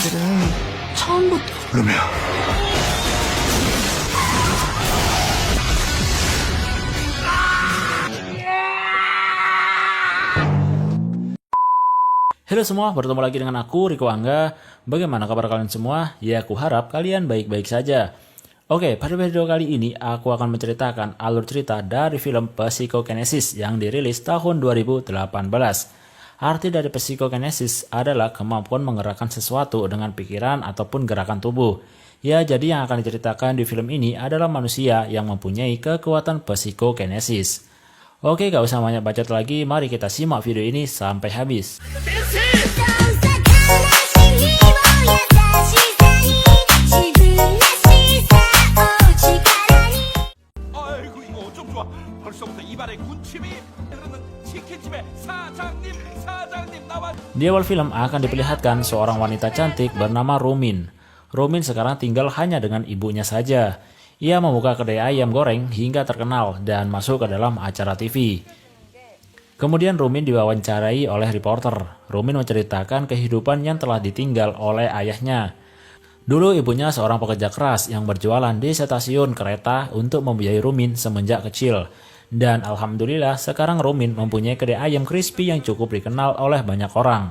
사람들은 처음부터 루미야. Halo semua, bertemu lagi dengan aku, Riko Angga. Bagaimana kabar kalian semua? Ya, aku harap kalian baik-baik saja. Oke, pada video kali ini aku akan menceritakan alur cerita dari film Psychokinesis yang dirilis tahun 2018. Arti dari Psychokinesis adalah kemampuan menggerakkan sesuatu dengan pikiran ataupun gerakan tubuh. Ya, jadi yang akan diceritakan di film ini adalah manusia yang mempunyai kekuatan Psychokinesis. Oke, gak usah banyak bacot lagi, mari kita simak video ini sampai habis. 아이고 이거 어쩜 좋아. 벌써부터 입안에 군침이 흐르는 치킨집의 사장님 나와. Di awal film akan diperlihatkan seorang wanita cantik bernama Rumin. Rumin sekarang tinggal hanya dengan ibunya saja. Ia membuka kedai ayam goreng hingga terkenal dan masuk ke dalam acara TV. Kemudian Rumin diwawancarai oleh reporter. Rumin menceritakan kehidupan yang telah ditinggal oleh ayahnya. Dulu ibunya seorang pekerja keras yang berjualan di stasiun kereta untuk membiayai Rumin semenjak kecil. Dan alhamdulillah sekarang Rumin mempunyai kedai ayam crispy yang cukup dikenal oleh banyak orang.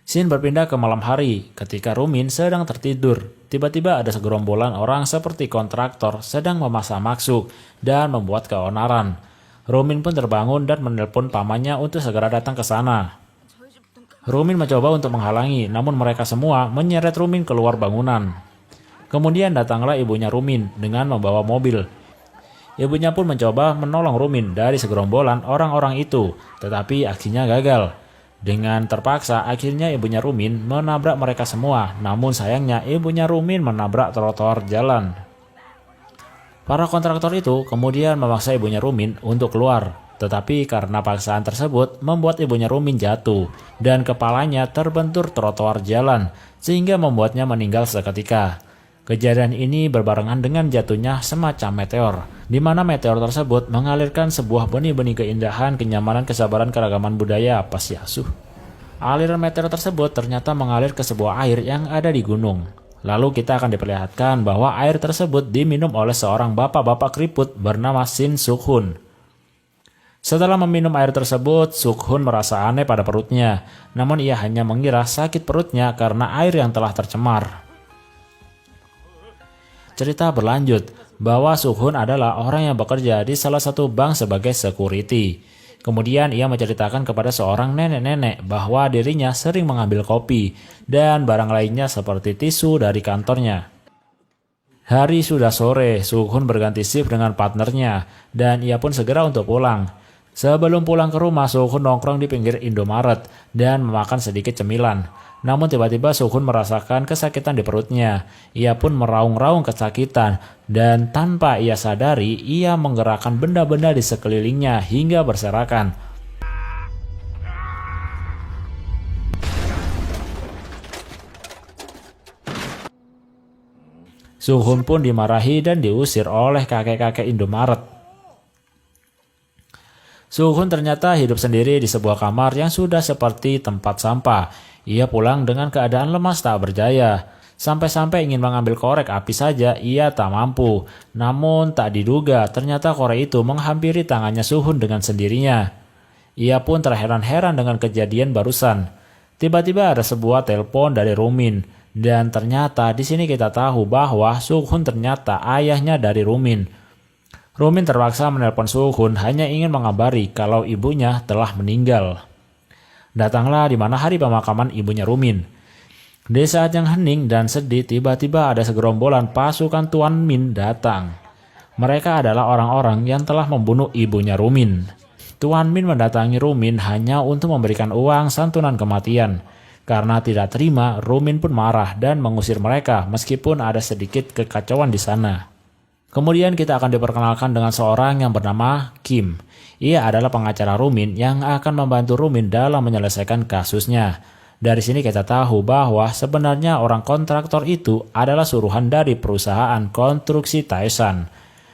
Scene berpindah ke malam hari ketika Rumin sedang tertidur. Tiba-tiba ada segerombolan orang seperti kontraktor sedang memasang maksud dan membuat keonaran. Rumin pun terbangun dan menelpon pamannya untuk segera datang ke sana. Rumin mencoba untuk menghalangi, namun mereka semua menyeret Rumin keluar bangunan. Kemudian datanglah ibunya Rumin dengan membawa mobil. Ibunya pun mencoba menolong Rumin dari segerombolan orang-orang itu, tetapi aksinya gagal. Dengan terpaksa, akhirnya ibunya Rumin menabrak mereka semua, namun sayangnya ibunya Rumin menabrak trotoar jalan. Para kontraktor itu kemudian memaksa ibunya Rumin untuk keluar, tetapi karena paksaan tersebut membuat ibunya Rumin jatuh dan kepalanya terbentur trotoar jalan, sehingga membuatnya meninggal seketika. Kejadian ini berbarengan dengan jatuhnya semacam meteor, di mana meteor tersebut mengalirkan sebuah benih-benih keindahan, kenyamanan, kesabaran, keragaman budaya, apa sih asuh. Aliran meteor tersebut ternyata mengalir ke sebuah air yang ada di gunung. Lalu kita akan diperlihatkan bahwa air tersebut diminum oleh seorang bapak-bapak keriput bernama Shin Suk-hun. Setelah meminum air tersebut, Suk-hun merasa aneh pada perutnya, namun ia hanya mengira sakit perutnya karena air yang telah tercemar. Cerita berlanjut bahwa Suk-hun adalah orang yang bekerja di salah satu bank sebagai security. Kemudian ia menceritakan kepada seorang nenek-nenek bahwa dirinya sering mengambil kopi dan barang lainnya seperti tisu dari kantornya. Hari sudah sore, Suk-hun berganti shift dengan partnernya dan ia pun segera untuk pulang. Sebelum pulang ke rumah, Suk-hun nongkrong di pinggir Indomaret dan memakan sedikit cemilan. Namun tiba-tiba Suk-hun merasakan kesakitan di perutnya. Ia pun meraung-raung kesakitan dan tanpa ia sadari ia menggerakkan benda-benda di sekelilingnya hingga berserakan. Suk-hun pun dimarahi dan diusir oleh kakek-kakek Indomaret. Suk-hun ternyata hidup sendiri di sebuah kamar yang sudah seperti tempat sampah. Ia pulang dengan keadaan lemas tak berdaya. Sampai-sampai ingin mengambil korek api saja ia tak mampu. Namun tak diduga ternyata korek itu menghampiri tangannya Suk-hun dengan sendirinya. Ia pun terheran-heran dengan kejadian barusan. Tiba-tiba ada sebuah telepon dari Rumin. Dan ternyata di sini kita tahu bahwa Suk-hun ternyata ayahnya dari Rumin. Rumin terpaksa menelpon Suk-hun hanya ingin mengabari kalau ibunya telah meninggal. Datanglah di mana hari pemakaman ibunya Rumin. Di saat yang hening dan sedih, tiba-tiba ada segerombolan pasukan Tuan Min datang. Mereka adalah orang-orang yang telah membunuh ibunya Rumin. Tuan Min mendatangi Rumin hanya untuk memberikan uang santunan kematian. Karena tidak terima, Rumin pun marah dan mengusir mereka meskipun ada sedikit kekacauan di sana. Kemudian kita akan diperkenalkan dengan seorang yang bernama Kim. Ia adalah pengacara Rumin yang akan membantu Rumin dalam menyelesaikan kasusnya. Dari sini kita tahu bahwa sebenarnya orang kontraktor itu adalah suruhan dari perusahaan konstruksi Taesan.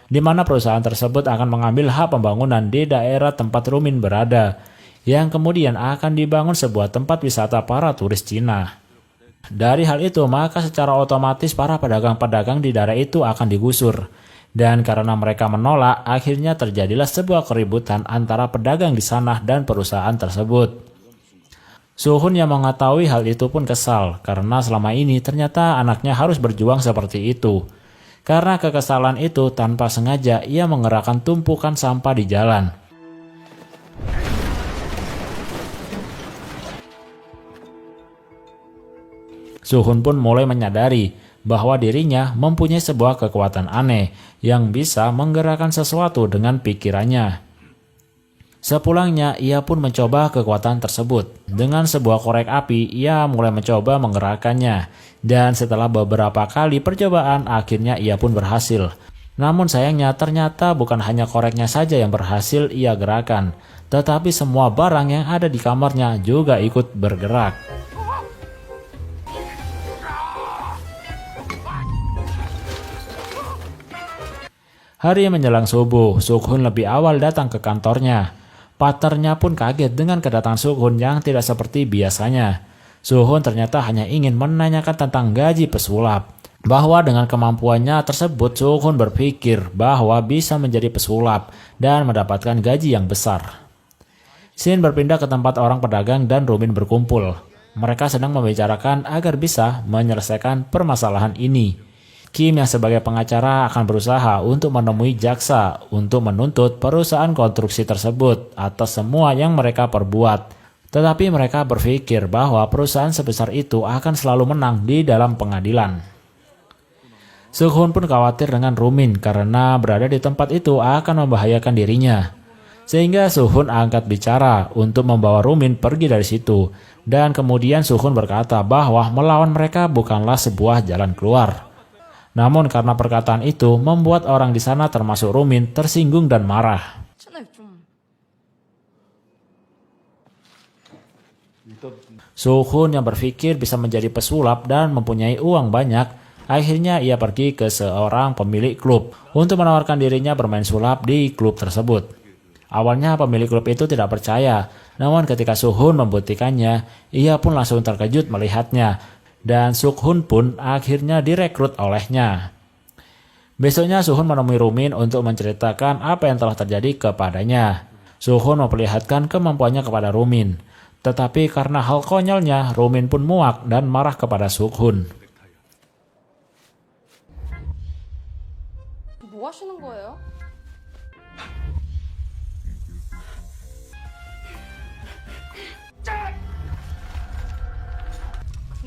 di mana perusahaan tersebut akan mengambil hak pembangunan di daerah tempat Rumin berada, yang kemudian akan dibangun sebuah tempat wisata para turis Cina. Dari hal itu, maka secara otomatis para pedagang-pedagang di daerah itu akan digusur. Dan karena mereka menolak, akhirnya terjadilah sebuah keributan antara pedagang di sana dan perusahaan tersebut. Suhun yang mengetahui hal itu pun kesal, karena selama ini ternyata anaknya harus berjuang seperti itu. Karena kekesalan itu, tanpa sengaja ia mengerahkan tumpukan sampah di jalan. Suhun pun mulai menyadari bahwa dirinya mempunyai sebuah kekuatan aneh yang bisa menggerakkan sesuatu dengan pikirannya. Sepulangnya, ia pun mencoba kekuatan tersebut. Dengan sebuah korek api, ia mulai mencoba menggerakkannya. Dan setelah beberapa kali percobaan, akhirnya ia pun berhasil. Namun sayangnya ternyata bukan hanya koreknya saja yang berhasil ia gerakan, tetapi semua barang yang ada di kamarnya juga ikut bergerak. Hari menjelang subuh, Sukhun lebih awal datang ke kantornya. Partnernya pun kaget dengan kedatangan Sukhun yang tidak seperti biasanya. Sukhun ternyata hanya ingin menanyakan tentang gaji pesulap. Bahwa dengan kemampuannya tersebut, Sukhun berpikir bahwa bisa menjadi pesulap dan mendapatkan gaji yang besar. Shin berpindah ke tempat orang pedagang dan Rumin berkumpul. Mereka sedang membicarakan agar bisa menyelesaikan permasalahan ini. Kim yang sebagai pengacara akan berusaha untuk menemui jaksa untuk menuntut perusahaan konstruksi tersebut atas semua yang mereka perbuat. Tetapi mereka berpikir bahwa perusahaan sebesar itu akan selalu menang di dalam pengadilan. Sukhun pun khawatir dengan Rumin karena berada di tempat itu akan membahayakan dirinya. Sehingga Sukhun angkat bicara untuk membawa Rumin pergi dari situ. Dan kemudian Sukhun berkata bahwa melawan mereka bukanlah sebuah jalan keluar. Namun karena perkataan itu membuat orang di sana termasuk Rumin tersinggung dan marah. Sukhun yang berpikir bisa menjadi pesulap dan mempunyai uang banyak, akhirnya ia pergi ke seorang pemilik klub untuk menawarkan dirinya bermain sulap di klub tersebut. Awalnya pemilik klub itu tidak percaya, namun ketika Sukhun membuktikannya, ia pun langsung terkejut melihatnya. Dan Sukhun pun akhirnya direkrut olehnya. Besoknya Sukhun menemui Rumin untuk menceritakan apa yang telah terjadi kepadanya. Sukhun memperlihatkan kemampuannya kepada Rumin. Tetapi karena hal konyolnya, Rumin pun muak dan marah kepada Sukhun. 뭐 하시는 거예요?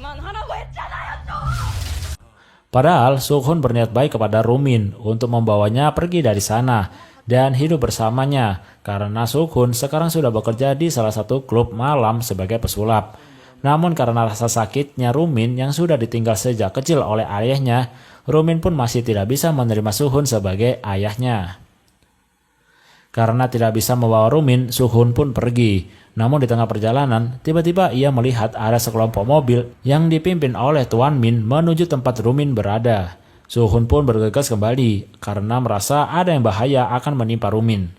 그만하라고 했잖아요 또! Padahal Sukhun berniat baik kepada Rumin untuk membawanya pergi dari sana dan hidup bersamanya karena Sukhun sekarang sudah bekerja di salah satu klub malam sebagai pesulap. Namun karena rasa sakitnya Rumin yang sudah ditinggal sejak kecil oleh ayahnya, Rumin pun masih tidak bisa menerima Sukhun sebagai ayahnya. Karena tidak bisa membawa Rumin, Sukhun pun pergi. Namun di tengah perjalanan, tiba-tiba ia melihat ada sekelompok mobil yang dipimpin oleh Tuan Min menuju tempat Rumin berada. Sukhun pun bergegas kembali karena merasa ada yang bahaya akan menimpa Rumin.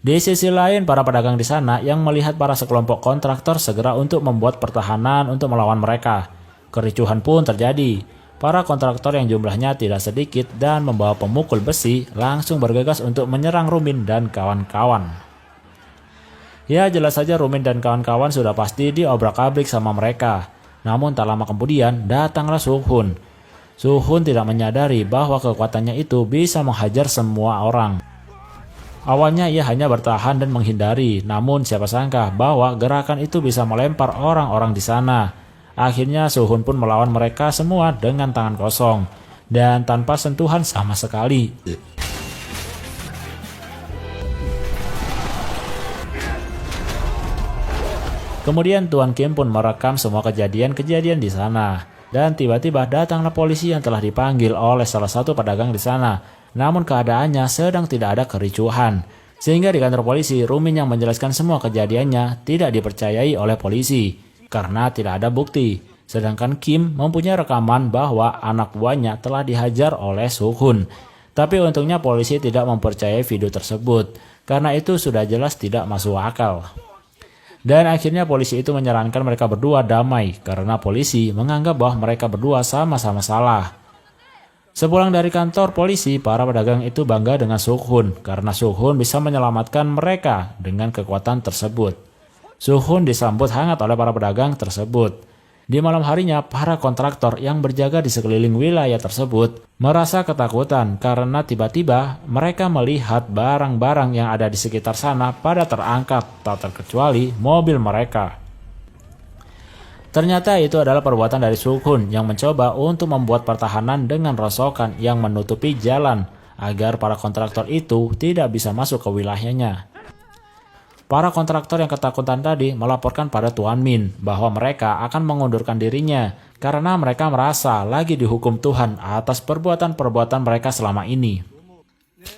Di sisi lain, para pedagang di sana yang melihat para sekelompok kontraktor segera untuk membuat pertahanan untuk melawan mereka. Kericuhan pun terjadi. Para kontraktor yang jumlahnya tidak sedikit dan membawa pemukul besi langsung bergegas untuk menyerang Rumin dan kawan-kawan. Ya, jelas saja Rumin dan kawan-kawan sudah pasti diobrak-abrik sama mereka. Namun tak lama kemudian datanglah Sukhun. Sukhun tidak menyadari bahwa kekuatannya itu bisa menghajar semua orang. Awalnya ia hanya bertahan dan menghindari, namun siapa sangka bahwa gerakan itu bisa melempar orang-orang di sana. Akhirnya Sukhun pun melawan mereka semua dengan tangan kosong dan tanpa sentuhan sama sekali. Kemudian Tuan Kim pun merekam semua kejadian-kejadian di sana. Dan tiba-tiba datanglah polisi yang telah dipanggil oleh salah satu pedagang di sana. Namun keadaannya sedang tidak ada kericuhan. Sehingga di kantor polisi, Rumin yang menjelaskan semua kejadiannya tidak dipercayai oleh polisi. Karena tidak ada bukti. Sedangkan Kim mempunyai rekaman bahwa anak buahnya telah dihajar oleh Sukhun. Tapi untungnya polisi tidak mempercayai video tersebut, karena itu sudah jelas tidak masuk akal. Dan akhirnya polisi itu menyarankan mereka berdua damai, karena polisi menganggap bahwa mereka berdua sama-sama salah. Sepulang dari kantor polisi, para pedagang itu bangga dengan Suk-hun, karena Suk-hun bisa menyelamatkan mereka dengan kekuatan tersebut. Suk-hun disambut hangat oleh para pedagang tersebut. Di malam harinya, para kontraktor yang berjaga di sekeliling wilayah tersebut merasa ketakutan karena tiba-tiba mereka melihat barang-barang yang ada di sekitar sana pada terangkat, tak terkecuali mobil mereka. Ternyata itu adalah perbuatan dari Suk-hun yang mencoba untuk membuat pertahanan dengan rongsokan yang menutupi jalan agar para kontraktor itu tidak bisa masuk ke wilayahnya. Para kontraktor yang ketakutan tadi melaporkan pada Tuan Min bahwa mereka akan mengundurkan dirinya karena mereka merasa lagi dihukum Tuhan atas perbuatan-perbuatan mereka selama ini.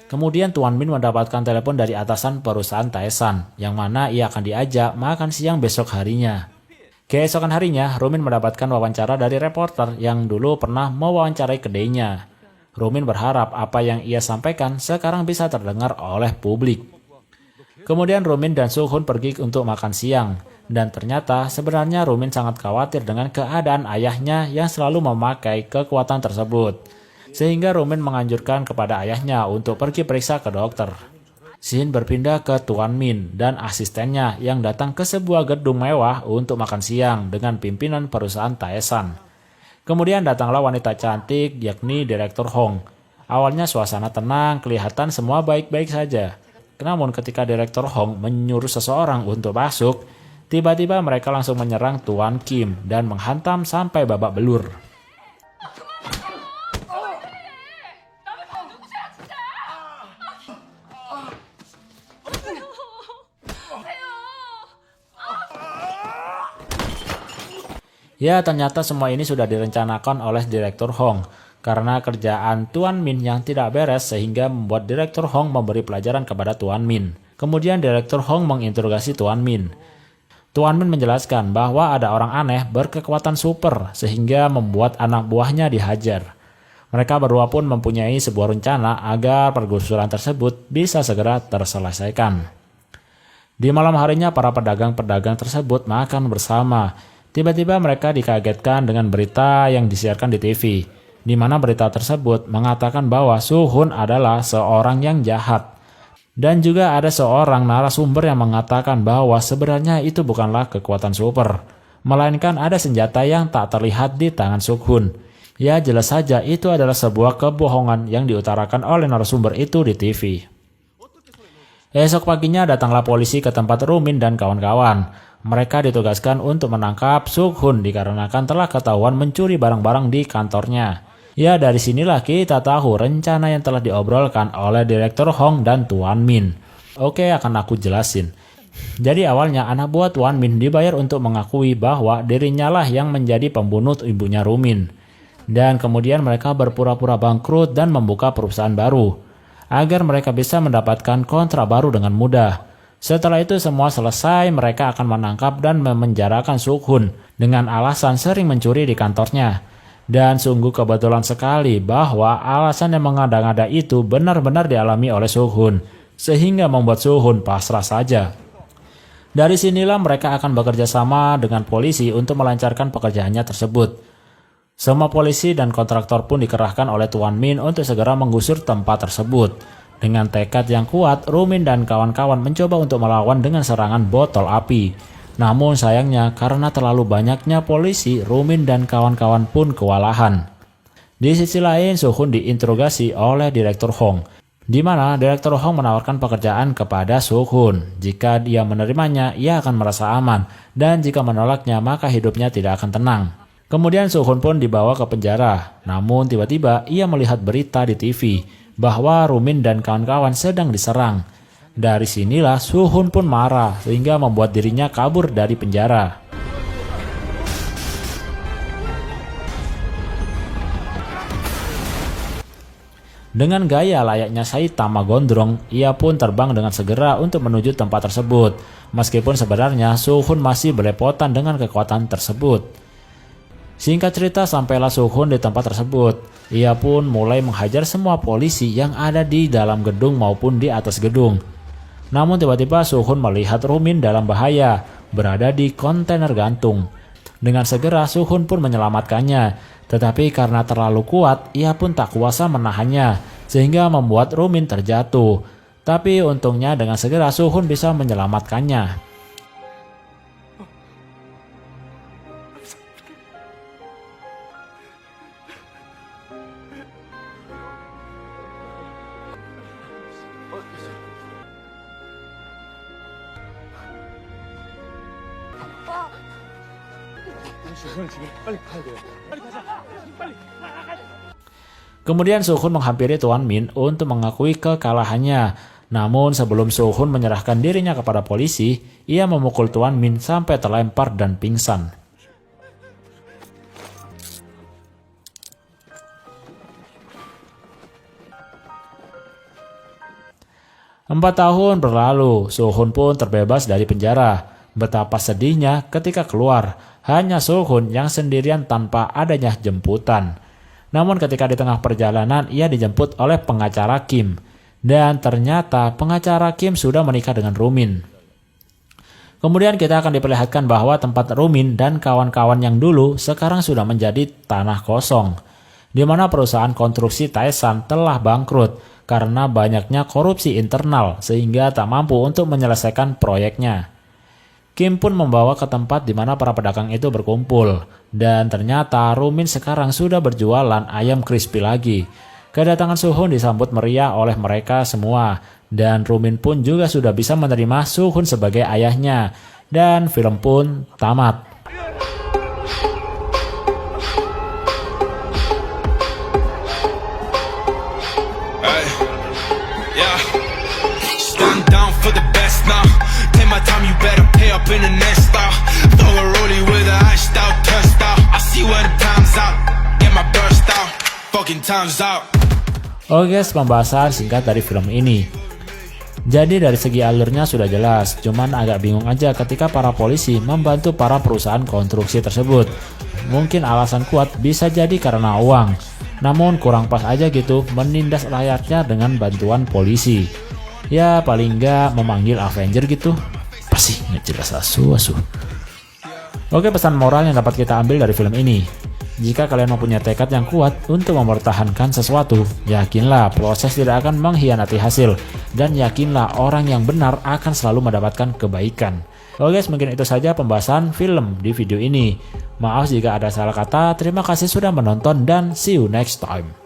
Kemudian Tuan Min mendapatkan telepon dari atasan perusahaan Taesan yang mana ia akan diajak makan siang besok harinya. Keesokan harinya, Rumin mendapatkan wawancara dari reporter yang dulu pernah mewawancarai kedainya. Rumin berharap apa yang ia sampaikan sekarang bisa terdengar oleh publik. Kemudian Rumin dan Suk-hun pergi untuk makan siang, dan ternyata sebenarnya Rumin sangat khawatir dengan keadaan ayahnya yang selalu memakai kekuatan tersebut. Sehingga Rumin menganjurkan kepada ayahnya untuk pergi periksa ke dokter. Scene berpindah ke Tuan Min dan asistennya yang datang ke sebuah gedung mewah untuk makan siang dengan pimpinan perusahaan Taesan. Kemudian datanglah wanita cantik yakni Direktur Hong. Awalnya suasana tenang, kelihatan semua baik-baik saja. Namun ketika Direktur Hong menyuruh seseorang untuk masuk, tiba-tiba mereka langsung menyerang Tuan Kim dan menghantam sampai babak belur. Ya, ternyata semua ini sudah direncanakan oleh Direktur Hong. Karena kerjaan Tuan Min yang tidak beres sehingga membuat Direktur Hong memberi pelajaran kepada Tuan Min. Kemudian Direktur Hong menginterogasi Tuan Min. Tuan Min menjelaskan bahwa ada orang aneh berkekuatan super sehingga membuat anak buahnya dihajar. Mereka berdua pun mempunyai sebuah rencana agar pergusuran tersebut bisa segera terselesaikan. Di malam harinya para pedagang-pedagang tersebut makan bersama. Tiba-tiba mereka dikagetkan dengan berita yang disiarkan di TV. Di mana berita tersebut mengatakan bahwa Suk-hun adalah seorang yang jahat. Dan juga ada seorang narasumber yang mengatakan bahwa sebenarnya itu bukanlah kekuatan super, melainkan ada senjata yang tak terlihat di tangan Suk-hun. Ya, jelas saja itu adalah sebuah kebohongan yang diutarakan oleh narasumber itu di TV. Esok paginya datanglah polisi ke tempat Rumin dan kawan-kawan. Mereka ditugaskan untuk menangkap Suk-hun dikarenakan telah ketahuan mencuri barang-barang di kantornya. Ya, dari sinilah kita tahu rencana yang telah diobrolkan oleh Direktur Hong dan Tuan Min. Oke, akan aku jelasin. Jadi awalnya anak buah Tuan Min dibayar untuk mengakui bahwa dirinya lah yang menjadi pembunuh ibunya Rumin. Dan kemudian mereka berpura-pura bangkrut dan membuka perusahaan baru, agar mereka bisa mendapatkan kontrak baru dengan mudah. Setelah itu semua selesai, mereka akan menangkap dan memenjarakan Suk-hun dengan alasan sering mencuri di kantornya. Dan sungguh kebetulan sekali bahwa alasan yang mengada-ngada itu benar-benar dialami oleh Suk-hun, sehingga membuat Suk-hun pasrah saja. Dari sinilah mereka akan bekerja sama dengan polisi untuk melancarkan pekerjaannya tersebut. Semua polisi dan kontraktor pun dikerahkan oleh Tuan Min untuk segera menggusur tempat tersebut. Dengan tekad yang kuat, Rumin dan kawan-kawan mencoba untuk melawan dengan serangan botol api. Namun sayangnya karena terlalu banyaknya polisi, Rumin dan kawan-kawan pun kewalahan. Di sisi lain, Suk-hun diinterogasi oleh Direktur Hong, di mana Direktur Hong menawarkan pekerjaan kepada Suk-hun. Jika dia menerimanya, ia akan merasa aman, dan jika menolaknya, maka hidupnya tidak akan tenang. Kemudian Suk-hun pun dibawa ke penjara. Namun tiba-tiba ia melihat berita di TV bahwa Rumin dan kawan-kawan sedang diserang. Dari sinilah Suk-hun pun marah sehingga membuat dirinya kabur dari penjara. Dengan gaya layaknya Saitama Gondrong, ia pun terbang dengan segera untuk menuju tempat tersebut. Meskipun sebenarnya Suk-hun masih belepotan dengan kekuatan tersebut. Singkat cerita, sampailah Soo-hun di tempat tersebut. Ia pun mulai menghajar semua polisi yang ada di dalam gedung maupun di atas gedung. Namun tiba-tiba Soo-hun melihat Rumin dalam bahaya, berada di kontainer gantung. Dengan segera Soo-hun pun menyelamatkannya, tetapi karena terlalu kuat, ia pun tak kuasa menahannya, sehingga membuat Rumin terjatuh. Tapi untungnya dengan segera Soo-hun bisa menyelamatkannya. Kemudian Soo-hun menghampiri Tuan Min untuk mengakui kekalahannya. Namun sebelum Soo-hun menyerahkan dirinya kepada polisi, ia memukul Tuan Min sampai terlempar dan pingsan. Empat tahun berlalu, Soo-hun pun terbebas dari penjara. Betapa sedihnya ketika keluar, hanya Soo-hun yang sendirian tanpa adanya jemputan. Namun ketika di tengah perjalanan, ia dijemput oleh pengacara Kim. Dan ternyata pengacara Kim sudah menikah dengan Rumin. Kemudian kita akan diperlihatkan bahwa tempat Rumin dan kawan-kawan yang dulu sekarang sudah menjadi tanah kosong. Di mana perusahaan konstruksi Taesan telah bangkrut karena banyaknya korupsi internal sehingga tak mampu untuk menyelesaikan proyeknya. Kim pun membawa ke tempat di mana para pedagang itu berkumpul. Dan ternyata Rumin sekarang sudah berjualan ayam crispy lagi. Kedatangan Soo-hun disambut meriah oleh mereka semua. Dan Rumin pun juga sudah bisa menerima Soo-hun sebagai ayahnya. Dan film pun tamat. Oke, pembahasan singkat dari film ini. Jadi dari segi alurnya sudah jelas, cuman agak bingung aja ketika para polisi membantu para perusahaan konstruksi tersebut. Mungkin alasan kuat bisa jadi karena uang, namun kurang pas aja gitu menindas rakyatnya dengan bantuan polisi. Ya paling nggak memanggil Avenger gitu. Pasti nggak jelas asu. Oke, pesan moral yang dapat kita ambil dari film ini. Jika kalian mempunyai tekad yang kuat untuk mempertahankan sesuatu, yakinlah proses tidak akan mengkhianati hasil. Dan yakinlah orang yang benar akan selalu mendapatkan kebaikan. Oke guys, mungkin itu saja pembahasan film di video ini. Maaf jika ada salah kata, terima kasih sudah menonton dan see you next time.